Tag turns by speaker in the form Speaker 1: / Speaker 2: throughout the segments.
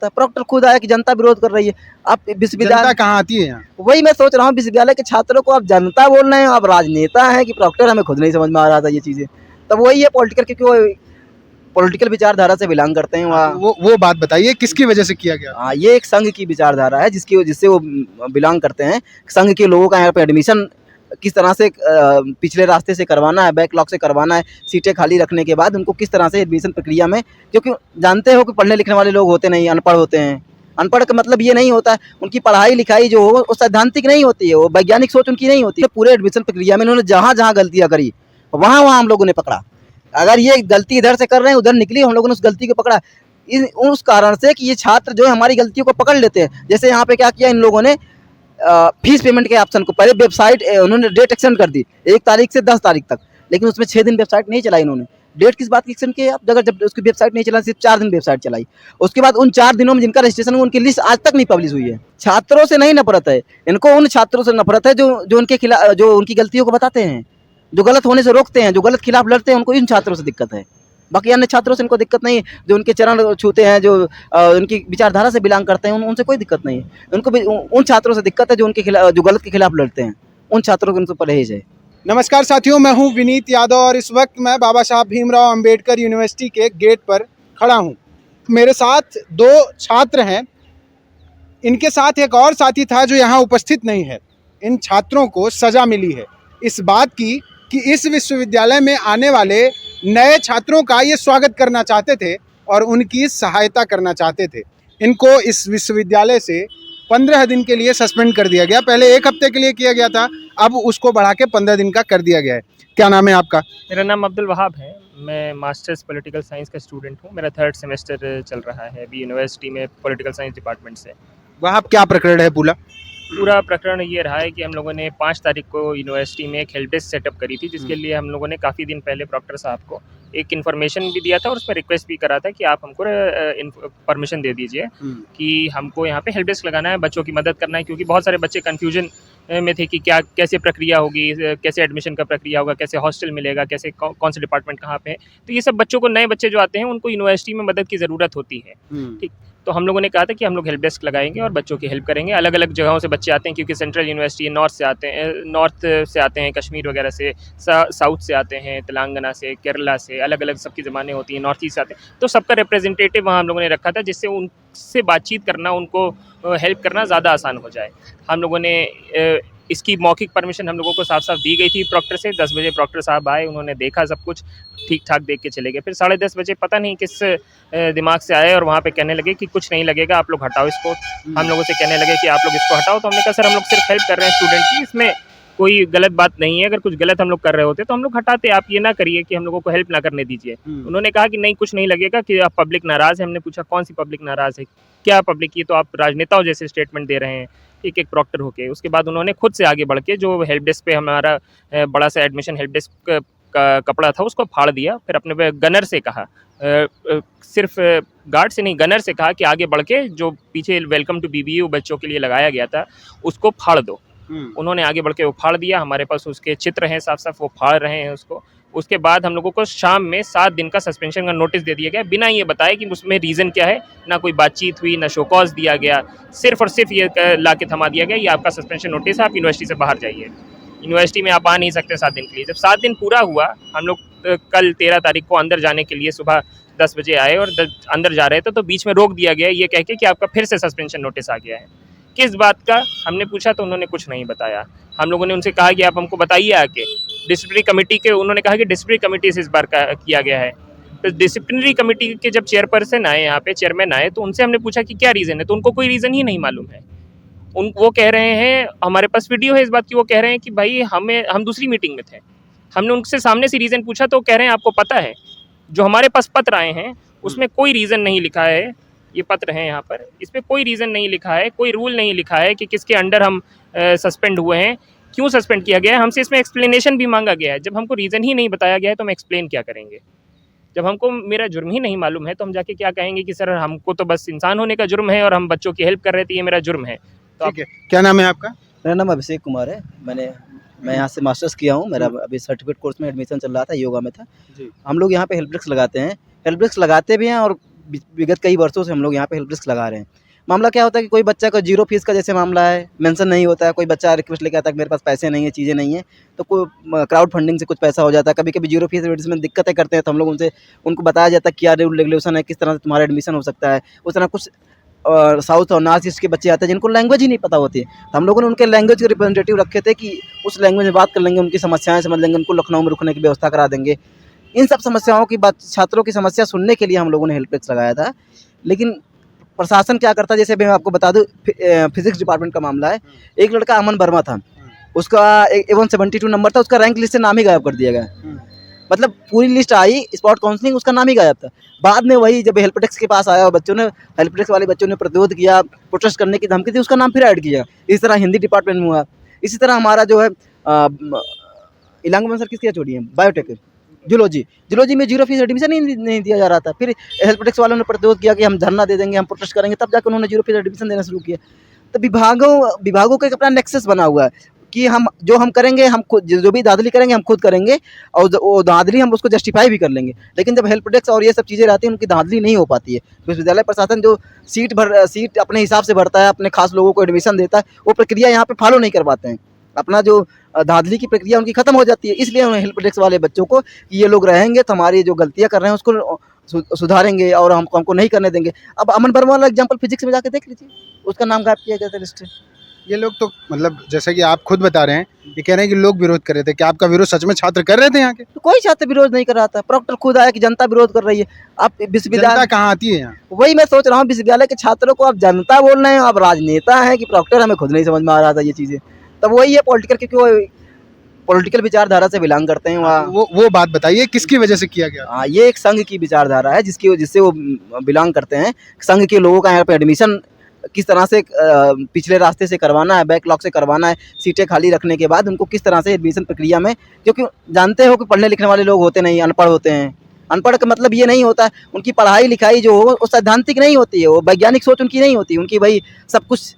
Speaker 1: Procter खुद आया कि जनता विरोध कर रही है। आप
Speaker 2: जनता
Speaker 1: विश्वविद्यालय
Speaker 2: कहाँ आती है यहाँ?
Speaker 1: वही मैं सोच रहा हूँ, विश्वविद्यालय के छात्रों को आप जनता बोल रहे हैं, आप राजनेता हैं कि प्रॉक्टर, हमें खुद नहीं समझ में आ रहा था ये चीज़ें। तब वही है पॉलिटिकल, क्योंकि वो पॉलिटिकल विचारधारा से बिलोंग करते हैं
Speaker 2: हाँ,
Speaker 1: वहाँ।
Speaker 2: वो बात बताइए किसकी वजह से किया गया?
Speaker 1: हाँ, ये एक संघ की विचारधारा है जिससे वो बिलोंग करते हैं। संघ के लोगों का यहाँ पे एडमिशन किस तरह से पिछले रास्ते से करवाना है, बैकलॉग से करवाना है, सीटें खाली रखने के बाद उनको किस तरह से एडमिशन प्रक्रिया में, क्योंकि जानते हो कि पढ़ने लिखने वाले लोग होते नहीं, अनपढ़ होते हैं। अनपढ़ का मतलब ये नहीं होता है उनकी पढ़ाई लिखाई जो हो वो सैद्धांतिक नहीं होती है, वो वैज्ञानिक सोच उनकी नहीं होती है। पूरे एडमिशन प्रक्रिया में उन्होंने जहाँ जहाँ गलतियाँ करी वहाँ वहाँ हम लोगों ने पकड़ा। अगर ये गलती इधर से कर रहे हैं उधर निकली, हम लोगों ने उस गलती को पकड़ा उस कारण से कि ये छात्र जो है हमारी गलतियों को पकड़ लेते हैं। जैसे यहाँ पे क्या किया इन लोगों ने, फीस पेमेंट के ऑप्शन को पहले वेबसाइट उन्होंने डेट एक्सटेंड कर दी 1 तारीख से 10 तारीख तक, लेकिन उसमें 6 दिन वेबसाइट नहीं चलाई इन्होंने। डेट किस बात की एक्सटेंड की आप, जब उसकी वेबसाइट नहीं चला, सिर्फ 4 दिन वेबसाइट चलाई। उसके बाद उन 4 दिनों में जिनका रजिस्ट्रेशन हुआ उनकी लिस्ट आज तक नहीं पब्लिश हुई है। छात्रों से नहीं नफरत है इनको, उन छात्रों से नफरत है जो उनके खिलाफ, जो उनकी गलतियों को बताते हैं, जो गलत होने से रोकते हैं, जो गलत खिलाफ लड़ते हैं, उनको इन छात्रों से दिक्कत है। बाकी अन्य छात्रों से इनको दिक्कत नहीं है, जो उनके चरण छूते हैं, जो उनकी विचारधारा से बिलोंग करते हैं, उनसे कोई दिक्कत नहीं है। उनको भी उन छात्रों से दिक्कत है जो उनके खिलाफ, जो गलत के खिलाफ लड़ते हैं, उन छात्रों को उनसे परहेज है।
Speaker 2: नमस्कार साथियों, मैं हूं विनीत यादव और इस वक्त मैं बाबा साहब भीमराव अंबेडकर यूनिवर्सिटी के गेट पर खड़ा हूं। मेरे साथ 2 छात्र हैं, इनके साथ एक और साथी था जो यहाँ उपस्थित नहीं है। इन छात्रों को सज़ा मिली है इस बात की कि इस विश्वविद्यालय में आने वाले नए छात्रों का ये स्वागत करना चाहते थे और उनकी सहायता करना चाहते थे। इनको इस विश्वविद्यालय से 15 दिन के लिए सस्पेंड कर दिया गया। पहले 1 हफ्ते के लिए किया गया था, अब उसको बढ़ा के 15 दिन का कर दिया गया है। क्या नाम है आपका?
Speaker 3: मेरा नाम अब्दुल वहाब है। मैं मास्टर्स पॉलिटिकल साइंस का स्टूडेंट हूँ। मेरा 3rd सेमेस्टर चल रहा है अभी यूनिवर्सिटी में पॉलिटिकल साइंस डिपार्टमेंट से।
Speaker 2: वहाँ क्या प्रकरण है
Speaker 3: पूरा प्रकरण ये रहा है कि हम लोगों ने 5 तारीख को यूनिवर्सिटी में एक हेल्प डेस्क सेटअप करी थी, जिसके लिए हम लोगों ने काफ़ी दिन पहले प्रॉक्टर साहब को एक इन्फॉर्मेशन भी दिया था और उसमें रिक्वेस्ट भी करा था कि आप हमको परमिशन दे दीजिए कि हमको यहाँ पे हेल्प डेस्क लगाना है, बच्चों की मदद करना है, क्योंकि बहुत सारे बच्चे कन्फ्यूजन में थे कि क्या कैसे प्रक्रिया होगी, कैसे एडमिशन का प्रक्रिया होगा, कैसे हॉस्टल मिलेगा, कैसे कौन से डिपार्टमेंट कहाँ पे है। तो ये सब बच्चों को, नए बच्चे जो आते हैं उनको यूनिवर्सिटी में मदद की ज़रूरत होती है। ठीक, तो हम लोगों ने कहा था कि हम लोग हेल्प डेस्क लगाएंगे और बच्चों की हेल्प करेंगे। अलग अलग जगहों से बच्चे आते हैं, क्योंकि सेंट्रल यूनिवर्सिटी नॉर्थ से आते हैं, कश्मीर वगैरह से, साउथ से आते हैं, तेलंगाना से, केरला से, अलग अलग सबकी ज़बानें होती हैं, नॉर्थ ईस्ट से आते हैं। तो सबका रिप्रेजेंटेटिव वहाँ हम लोगों ने रखा था, जिससे उनसे बातचीत करना, उनको हेल्प करना ज़्यादा आसान हो जाए। हम लोगों ने इसकी मौखिक परमिशन हम लोगों को साफ साफ दी गई थी प्रॉक्टर से। 10 बजे प्रॉक्टर साहब आए, उन्होंने देखा, सब कुछ ठीक ठाक देख के चले गए। फिर 10:30 बजे पता नहीं किस दिमाग से आए और वहाँ पे कहने लगे कि कुछ नहीं लगेगा, आप लोग हटाओ इसको। हम लोगों से कहने लगे कि आप लोग इसको हटाओ, तो हमने कहा सर हम लोग सिर्फ हेल्प कर रहे हैं स्टूडेंट की, इसमें कोई गलत बात नहीं है। अगर कुछ गलत हम लोग कर रहे होते तो हम लोग हटाते, आप ये ना करिए कि हम लोगों को हेल्प ना करने दीजिए। उन्होंने कहा कि नहीं कुछ नहीं लगेगा, कि आप पब्लिक नाराज़ है। हमने पूछा कौन सी पब्लिक नाराज़ है, क्या पब्लिक? ये तो आप राजनेताओं जैसे स्टेटमेंट दे रहे हैं एक प्रॉक्टर होके। उसके बाद उन्होंने खुद से आगे बढ़ के जो हेल्प डेस्क पे हमारा बड़ा सा एडमिशन हेल्प डेस्क का कपड़ा था उसको फाड़ दिया। फिर अपने गनर से कहा, सिर्फ गार्ड से नहीं, गनर से कहा कि आगे बढ़ के जो पीछे वेलकम टू BBU बच्चों के लिए लगाया गया था उसको फाड़ दो। उन्होंने आगे बढ़ के वो फाड़ दिया। हमारे पास उसके चित्र हैं साफ साफ, वो फाड़ रहे हैं उसको। उसके बाद हम लोगों को शाम में 7 दिन का सस्पेंशन का नोटिस दे दिया गया, बिना ये बताए कि उसमें रीज़न क्या है। ना कोई बातचीत हुई, ना शोकॉज दिया गया, सिर्फ और सिर्फ ये ला के थमा दिया गया, ये आपका सस्पेंशन नोटिस है, आप यूनिवर्सिटी से बाहर जाइए। यूनिवर्सिटी में आप आ नहीं सकते 7 दिन के लिए। जब 7 दिन पूरा हुआ, हम लोग कल 13 तारीख को अंदर जाने के लिए सुबह 10 बजे आए और अंदर जा रहे थे तो बीच में रोक दिया गया ये कह के कि आपका फिर से सस्पेंशन नोटिस आ गया है। किस बात का हमने पूछा तो उन्होंने कुछ नहीं बताया। हम लोगों ने उनसे कहा कि आप हमको बताइए आके। डिसिप्लिनरी कमेटी के, उन्होंने कहा कि डिसिप्लिनरी कमेटी से इस बार का किया गया है। तो डिसिप्लिनरी कमेटी के जब चेयरपर्सन आए, यहाँ पे चेयरमैन आए, तो उनसे हमने पूछा कि क्या रीज़न है, तो उनको कोई रीज़न ही नहीं मालूम है। वो कह रहे हैं, हमारे पास वीडियो है इस बात की, वो कह रहे हैं कि भाई हम दूसरी मीटिंग में थे। हमने उनसे सामने से रीज़न पूछा तो कह रहे हैं आपको पता है, जो हमारे पास पत्र आए हैं उसमें कोई रीज़न नहीं लिखा है। ये पत्र हैं यहाँ पर, इसमें कोई रीज़न नहीं लिखा है, कोई रूल नहीं लिखा है कि किसके अंडर हम सस्पेंड हुए हैं, क्यों सस्पेंड किया गया है। हमसे इसमें एक्सप्लेनेशन भी मांगा गया है। जब हमको रीज़न ही नहीं बताया गया है तो हम एक्सप्लेन क्या करेंगे? जब हमको मेरा जुर्म ही नहीं मालूम है तो हम जाके क्या कहेंगे कि सर हमको तो बस इंसान होने का जुर्म है और हम बच्चों की हेल्प कर रहे थे, ये मेरा जुर्म है। तो
Speaker 2: ठीक है, क्या नाम है आपका?
Speaker 1: मेरा नाम अभिषेक कुमार है। मैं यहाँ से मास्टर्स किया हूँ। मेरा अभी सर्टिफिकेट कोर्स में एडमिशन चल रहा था, योगा में था। हम लोग यहाँ पे हेल्प डेस्क लगाते हैं, हेल्प डेस्क लगाते भी हैं और विगत कई वर्षों से हम लोग यहाँ पे हेल्प डेस्क लगा रहे हैं। मामला क्या होता है कि कोई बच्चा का जीरो फीस का जैसे मामला है, मेंशन नहीं होता है, कोई बच्चा रिक्वेस्ट लेके आता है कि मेरे पास पैसे नहीं है, चीज़ें नहीं है, तो कोई क्राउड फंडिंग से कुछ पैसा हो जाता है। कभी कभी जीरो फीस एडमिशन दिक्कतें करते हैं, तो हम लोग उनको बताया जाता है क्या रूल रेगुलेशन है, किस तरह से तुम्हारा एडमिशन हो सकता है। उस तरह कुछ साउथ और नॉर्थ ईस्ट के बच्चे आते हैं जिनको लैंग्वेज ही नहीं पता होती है, तो हम लोगों ने उनके लैंग्वेज के रिप्रेजेंटेटिव रखे थे कि उस लैंग्वेज में बात कर लेंगे, उनकी समस्याएं समझ लेंगे, उनको लखनऊ में रुकने की व्यवस्था करा देंगे। इन सब समस्याओं की बात, छात्रों की समस्या सुनने के लिए हम लोगों ने हेल्प डेस्क लगाया था। लेकिन प्रशासन क्या करता है, जैसे मैं आपको बता दूं, फिजिक्स डिपार्टमेंट का मामला है। एक लड़का अमन वर्मा था, उसका A172 नंबर था, उसका रैंक लिस्ट से नाम ही गायब कर दिया गया। मतलब पूरी लिस्ट आई, स्पॉट काउंसलिंग, उसका नाम ही गायब था। बाद में वही जब हेल्प डेस्क के पास आया और बच्चों ने, हेल्प डेस्क वाले बच्चों ने प्रतिरोध किया, प्रोटेस्ट करने की धमकी दी, उसका नाम फिर ऐड किया। इस तरह हिंदी डिपार्टमेंट में हुआ। इसी तरह हमारा जो है इलांगमन सर किसकी छोड़ी है, बायोटेक, जूलॉजी में जीरो फीस एडमिशन नहीं दिया जा रहा था। फिर हेल्प डेस्क वालों ने प्रतिरोध किया कि हम धरना दे देंगे, हम प्रोटेस्ट करेंगे, तब जाकर उन्होंने जीरो फीस एडमिशन देना शुरू किया। तो विभागों का एक अपना नेक्सस बना हुआ है कि हम करेंगे, हम खुद जो भी धांधली करेंगे हम खुद करेंगे, और वो धांधली हम उसको जस्टिफाई भी कर लेंगे। लेकिन जब हेल्प डेस्क और ये सब चीज़ें रहती हैं, उनकी धांधली नहीं हो पाती है। विश्वविद्यालय प्रशासन जो सीट अपने हिसाब से भरता है, अपने खास लोगों को एडमिशन देता है, वो प्रक्रिया यहाँ पे फॉलो नहीं कर पाते हैं। अपना जो धांधली की प्रक्रिया उनकी खत्म हो जाती है। इसलिए उन्हें हेल्प डेस्क वाले बच्चों को कि ये लोग रहेंगे तो हमारी जो गलतियाँ कर रहे हैं उसको सुधारेंगे और हमको नहीं करने देंगे। अब अमन वर्मा वाला एग्जाम्पल फिजिक्स में जाके देख लीजिए, उसका नाम गायब किया गया था लिस्ट से।
Speaker 2: ये लोग तो मतलब जैसा कि आप खुद बता रहे हैं, ये कह रहे हैं कि लोग विरोध कर रहे थे। क्या आपका विरोध सच में छात्र कर रहे थे यहाँ के?
Speaker 1: तो कोई छात्र विरोध नहीं कर रहा था, प्रॉक्टर खुद आया कि जनता विरोध कर रही है। आप विश्वविद्यालय
Speaker 2: जनता कहाँ आती है यहाँ?
Speaker 1: वही मैं सोच रहा हूँ, विश्वविद्यालय के छात्रों को आप जनता बोल रहे हैं, आप राजनेता हैं कि प्रॉक्टर, हमें खुद नहीं समझ में आ रहा था ये चीज़ें। तब वही है पॉलिटिकल, क्योंकि वो पॉलिटिकल विचारधारा से बिलोंग करते हैं वहाँ।
Speaker 2: वो बात बताइए, किसकी वजह से किया गया?
Speaker 1: हाँ, ये एक संघ की विचारधारा है जिससे वो बिलोंग करते हैं। संघ के लोगों का यहाँ पे एडमिशन किस तरह से पिछले रास्ते से करवाना है, बैकलॉग से करवाना है, सीटें खाली रखने के बाद उनको किस तरह से एडमिशन प्रक्रिया में, क्योंकि जानते हो कि पढ़ने लिखने वाले लोग होते नहीं, अनपढ़ होते हैं। अनपढ़ का मतलब ये नहीं होता उनकी पढ़ाई लिखाई जो हो वो सैद्धांतिक नहीं होती है, वो वैज्ञानिक सोच उनकी नहीं होती, उनकी भाई सब कुछ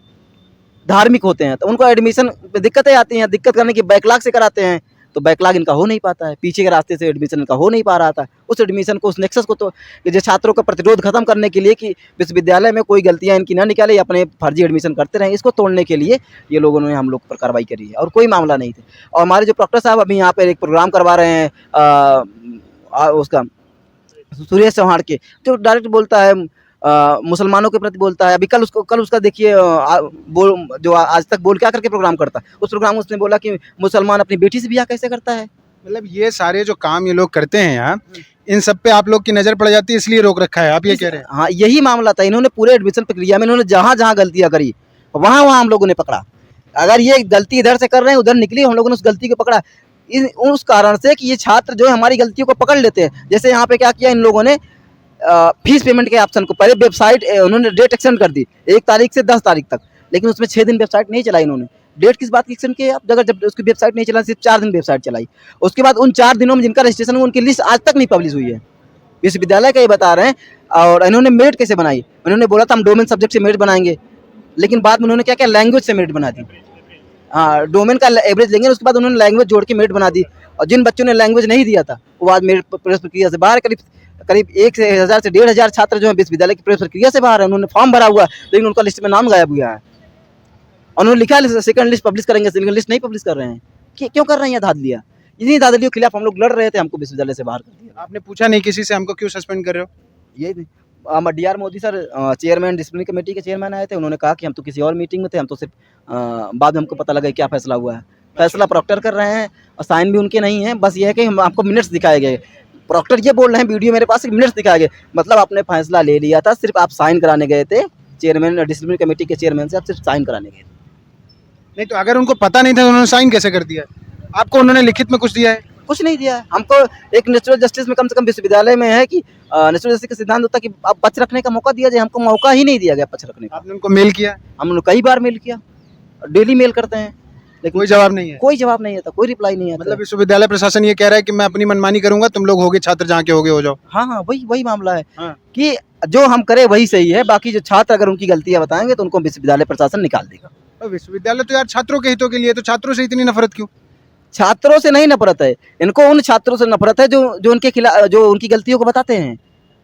Speaker 1: धार्मिक होते हैं। तो उनको एडमिशन में दिक्कतें आती हैं, दिक्कत करने की बैकलॉग से कराते हैं, तो बैकलॉग इनका हो नहीं पाता है, पीछे के रास्ते से एडमिशन इनका हो नहीं पा रहा था। उस एडमिशन को, उस नेक्सस को, तो जो छात्रों का प्रतिरोध खत्म करने के लिए कि विश्वविद्यालय में कोई गलतियां इनकी ना निकाले, अपने फर्जी एडमिशन करते रहें, इसको तोड़ने के लिए ये लोगों ने हम लोग पर कार्रवाई करी है, और कोई मामला नहीं थे। और हमारे जो प्रॉक्टर साहब अभी यहाँ पर एक प्रोग्राम करवा रहे हैं उसका सुरेश चौहान के, जो डायरेक्ट बोलता है मुसलमानों के प्रति बोलता है। अभी कल उसका देखिए जो आज तक बोल क्या करके प्रोग्राम करता है, उस प्रोग्राम में उसने बोला कि मुसलमान अपनी बेटी से ब्याह कैसे करता है।
Speaker 2: मतलब ये सारे जो काम ये लोग करते हैं यहाँ, इन सब पे आप लोग की नज़र पड़ जाती है, इसलिए रोक रखा है, आप ये कह रहे हैं?
Speaker 1: हाँ, यही मामला था। इन्होंने पूरे एडमिशन प्रक्रिया में इन्होंने जहाँ जहाँ गलतियाँ करी वहाँ हम लोगों ने पकड़ा। अगर ये गलती इधर से कर रहे हैं, उधर निकली, हम लोगों ने उस गलती को पकड़ा। उस कारण से कि ये छात्र जो है हमारी गलतियों को पकड़ लेते हैं। जैसे यहाँ पे क्या किया इन लोगों ने, फीस पेमेंट के ऑप्शन को पहले वेबसाइट उन्होंने डेट एक्सटेंड कर दी 1 तारीख से 10 तारीख तक, लेकिन उसमें 6 दिन वेबसाइट नहीं चलाई इन्होंने। डेट किस बात की एक्सटेंड की आप, जब उसकी वेबसाइट नहीं चला, सिर्फ 4 दिन वेबसाइट चलाई। उसके बाद उन 4 दिनों में जिनका रजिस्ट्रेशन हुआ उनकी लिस्ट आज तक नहीं पब्लिश हुई है। विश्वविद्यालय का ये बता रहे हैं। और इन्होंने मेरिट कैसे बनाई, उन्होंने बोला था हम डोमेन सब्जेक्ट से मेरिट बनाएंगे, लेकिन बाद में उन्होंने क्या किया, लैंग्वेज से मेरिट बना दी। हाँ, डोमेन का एवरेज लेंगे, उसके बाद उन्होंने लैंग्वेज जोड़ के मेरिट बना दी। और जिन बच्चों ने लैंग्वेज नहीं दिया था वो आज मेरिट प्रवेश प्रक्रिया से बाहर, करीब 1,000 से 1,500 छात्र जो है विश्वविद्यालय की प्रवेश प्रक्रिया से बाहर है। उन्होंने फॉर्म भरा हुआ, लेकिन उनका लिस्ट में नाम गायब हुआ है। उन्होंने लिखा है सेकंड लिस्ट पब्लिश करेंगे, सेकंड लिस्ट नहीं पब्लिश कर रहे हैं। क्यों कर रहे हैं धांधलियाँ? इन्हीं धांधलियों के खिलाफ हम लोग लड़ रहे थे, हमको विश्वविद्यालय से बाहर कर दिया।
Speaker 2: आपने पूछा नहीं किसी से हमको क्यों सस्पेंड कर रहे हो?
Speaker 1: ये DR Modi sir chairman, discipline committee के चेयरमैन आए थे, उन्होंने कहा कि हम तो किसी और मीटिंग में थे, हम तो सिर्फ बाद में हमको पता लगा क्या फैसला हुआ है। फैसला प्रॉक्टर कर रहे हैं और साइन भी उनके नहीं है। बस ये है कि हम आपको मिनट्स दिखाए गए, प्रॉक्टर ये बोल रहे हैं वीडियो मेरे पास, मिनट्स दिखाए गए, मतलब आपने फैसला ले लिया था, सिर्फ आप साइन कराने गए थे। चेयरमैन, डिसिप्लिन कमेटी के चेयरमैन से आप सिर्फ साइन कराने गए थे।
Speaker 2: नहीं तो अगर उनको पता नहीं था उन्होंने साइन कैसे कर दिया? आपको उन्होंने लिखित में कुछ दिया है?
Speaker 1: कुछ नहीं दिया है हमको। एक नेचुरल जस्टिस में कम से कम विश्वविद्यालय में है कि नेचुरल जस्टिस का सिद्धांत होता है कि आप पक्ष रखने का मौका दिया जाए, हमको मौका ही नहीं दिया गया पक्ष रखने का।
Speaker 2: आपने उनको मेल किया?
Speaker 1: हमने कई बार मेल किया, डेली मेल करते हैं, लेकिन
Speaker 2: कोई जवाब नहीं है?
Speaker 1: कोई जवाब नहीं आता, कोई रिप्लाई नहीं आता।
Speaker 2: मतलब विश्वविद्यालय प्रशासन ये कह रहा है कि मैं अपनी मनमानी करूंगा, तुम लोग होगे छात्र जहाँ के होगे हो जाओ।
Speaker 1: हाँ, वही मामला है।
Speaker 2: हाँ।
Speaker 1: कि जो हम करें वही सही है, बाकी जो छात्र अगर उनकी गलतियां बताएंगे तो उनको विश्वविद्यालय प्रशासन निकाल देगा।
Speaker 2: तो विश्वविद्यालय तो यार छात्रों के हितों के लिए, तो छात्रों से इतनी नफरत क्यों?
Speaker 1: छात्रों से नहीं नफरत है इनको, उन छात्रों से नफरत है जो उनके खिलाफ, जो उनकी गलतियों को बताते हैं,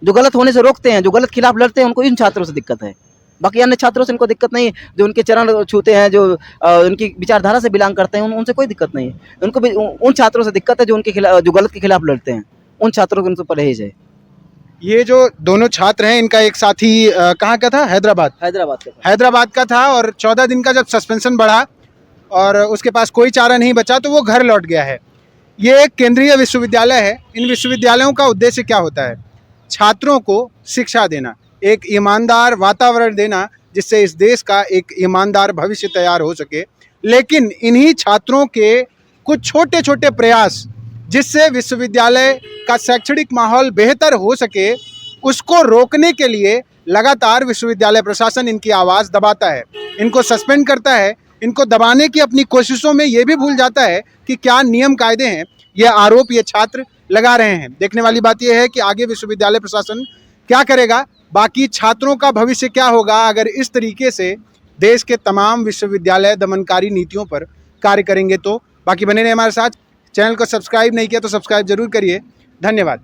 Speaker 1: जो गलत होने से रोकते हैं, जो गलत खिलाफ लड़ते हैं, उनको इन छात्रों से दिक्कत है। बाकी अन्य छात्रों से इनको दिक्कत नहीं है, जो उनके चरण छूते हैं, जो उनकी विचारधारा से बिलोंग करते हैं, उनसे कोई दिक्कत नहीं है। उनको भी उन छात्रों से दिक्कत है जो उनके खिलाफ, जो गलत के खिलाफ लड़ते हैं, उन छात्रों को उनसे परहेज है।
Speaker 2: ये जो दोनों छात्र हैं, इनका एक साथी कहाँ का था? हैदराबाद
Speaker 1: हैदराबाद
Speaker 2: का था, और 14 दिन का जब सस्पेंशन बढ़ा और उसके पास कोई चारा नहीं बचा तो वो घर लौट गया है। ये एक केंद्रीय विश्वविद्यालय है। इन विश्वविद्यालयों का उद्देश्य क्या होता है? छात्रों को शिक्षा देना, एक ईमानदार वातावरण देना, जिससे इस देश का एक ईमानदार भविष्य तैयार हो सके। लेकिन इन्हीं छात्रों के कुछ छोटे छोटे प्रयास, जिससे विश्वविद्यालय का शैक्षणिक माहौल बेहतर हो सके, उसको रोकने के लिए लगातार विश्वविद्यालय प्रशासन इनकी आवाज़ दबाता है, इनको सस्पेंड करता है। इनको दबाने की अपनी कोशिशों में ये भी भूल जाता है कि क्या नियम कायदे हैं। ये आरोप ये छात्र लगा रहे हैं। देखने वाली बात यह है कि आगे विश्वविद्यालय प्रशासन क्या करेगा, बाकी छात्रों का भविष्य क्या होगा अगर इस तरीके से देश के तमाम विश्वविद्यालय दमनकारी नीतियों पर कार्य करेंगे तो। बाकी बने रहे हमारे साथ। चैनल को सब्सक्राइब नहीं किया तो सब्सक्राइब जरूर करिए। धन्यवाद।